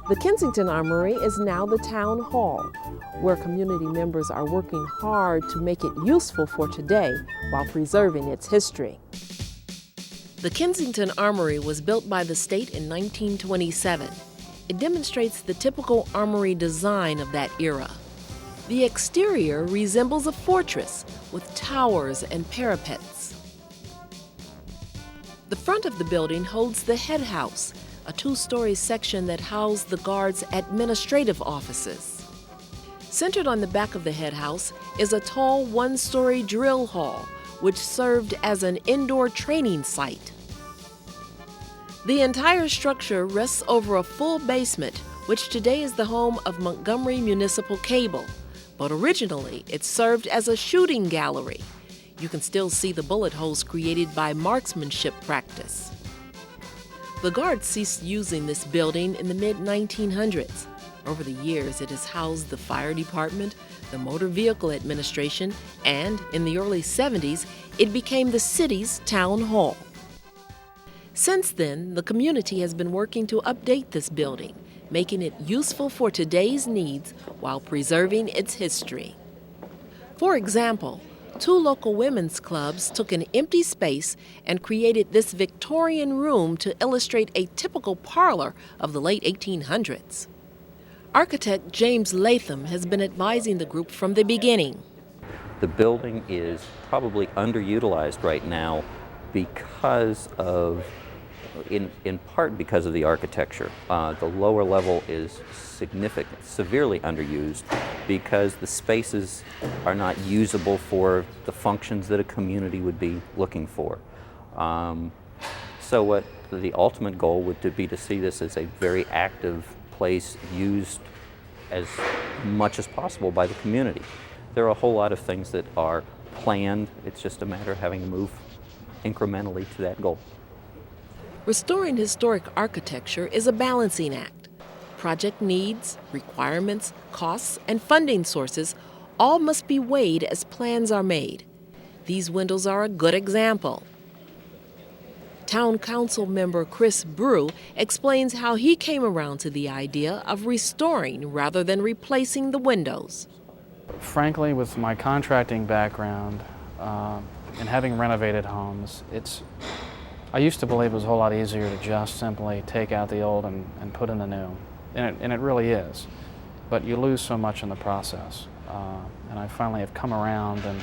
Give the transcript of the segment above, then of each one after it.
The Kensington Armory is now the town hall, where community members are working hard to make it useful for today while preserving its history. The Kensington Armory was built by the state in 1927. It demonstrates the typical armory design of that era. The exterior resembles a fortress with towers and parapets. The front of the building holds the head house, a two-story section that housed the Guard's administrative offices. Centered on the back of the head house is a tall one-story drill hall, which served as an indoor training site. The entire structure rests over a full basement, which today is the home of Montgomery Municipal Cable, but originally it served as a shooting gallery. You can still see the bullet holes created by marksmanship practice. The Guard ceased using this building in the mid-1900s. Over the years, it has housed the fire department, the motor vehicle administration, and in the early 70s, it became the city's town hall. Since then, the community has been working to update this building, making it useful for today's needs while preserving its history. For example, two local women's clubs took an empty space and created this Victorian room to illustrate a typical parlor of the late 1800s. Architect James Latham has been advising the group from the beginning. The building is probably underutilized right now because of, in part because of the architecture. The lower level is severely underused because the spaces are not usable for the functions that a community would be looking for. So what the ultimate goal would be to see this as a very active place used as much as possible by the community. There are a whole lot of things that are planned. It's just a matter of having to move incrementally to that goal. Restoring historic architecture is a balancing act. Project needs, requirements, costs, and funding sources all must be weighed as plans are made. These windows are a good example. Town Councilmember Bruch explains how he came around to the idea of restoring rather than replacing the windows. Frankly, with my contracting background and having renovated homes, I used to believe it was a whole lot easier to just simply take out the old and put in the new. And it really is. But you lose so much in the process. And I finally have come around, and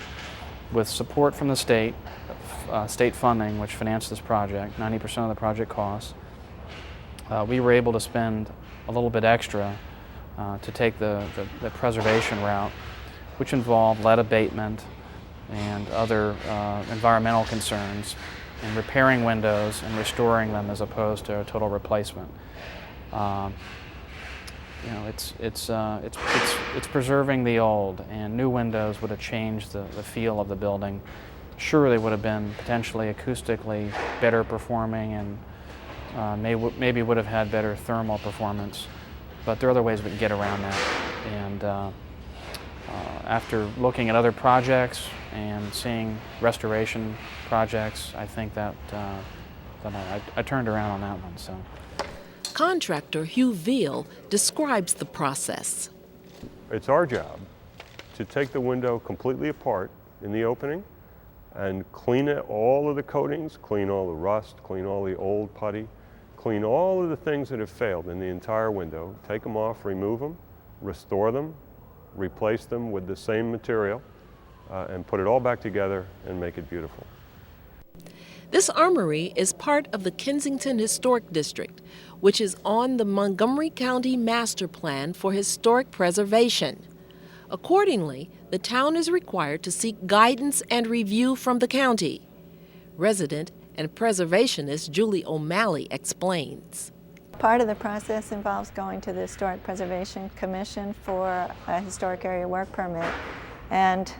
with support from the state funding, which financed this project, 90% of the project costs, we were able to spend a little bit extra to take the preservation route, which involved lead abatement and other environmental concerns, and repairing windows and restoring them as opposed to a total replacement. It's preserving the old, and new windows would have changed the feel of the building. Sure, they would have been potentially acoustically better performing, and maybe would have had better thermal performance, but there are other ways we can get around that. And after looking at other projects and seeing restoration projects, I think that I turned around on that one. So. Contractor Hugh Veal describes the process. It's our job to take the window completely apart in the opening and clean it, all of the coatings, clean all the rust, clean all the old putty, clean all of the things that have failed in the entire window, take them off, remove them, restore them, replace them with the same material, and put it all back together and make it beautiful. This armory is part of the Kensington Historic District, which is on the Montgomery County Master Plan for Historic Preservation. Accordingly, the town is required to seek guidance and review from the county. Resident and preservationist Julie O'Malley explains. Part of the process involves going to the Historic Preservation Commission for a historic area work permit, and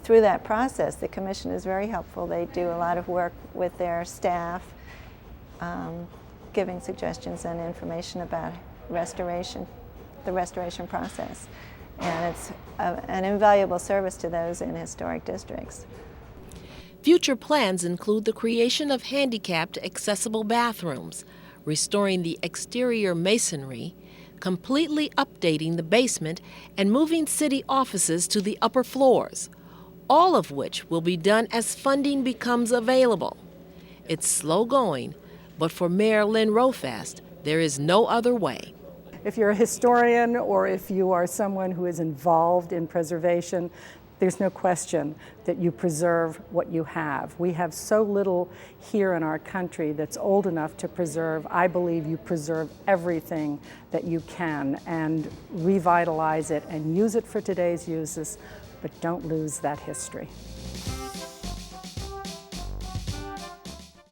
through that process, the commission is very helpful. They do a lot of work with their staff, giving suggestions and information about restoration, the restoration process. And it's an invaluable service to those in historic districts. Future plans include the creation of handicapped accessible bathrooms, restoring the exterior masonry, completely updating the basement and moving city offices to the upper floors, all of which will be done as funding becomes available. It's slow going, but for Mayor Lynn Raufaste, there is no other way. If you're a historian or if you are someone who is involved in preservation, there's no question that you preserve what you have. We have so little here in our country that's old enough to preserve. I believe you preserve everything that you can and revitalize it and use it for today's uses, but don't lose that history.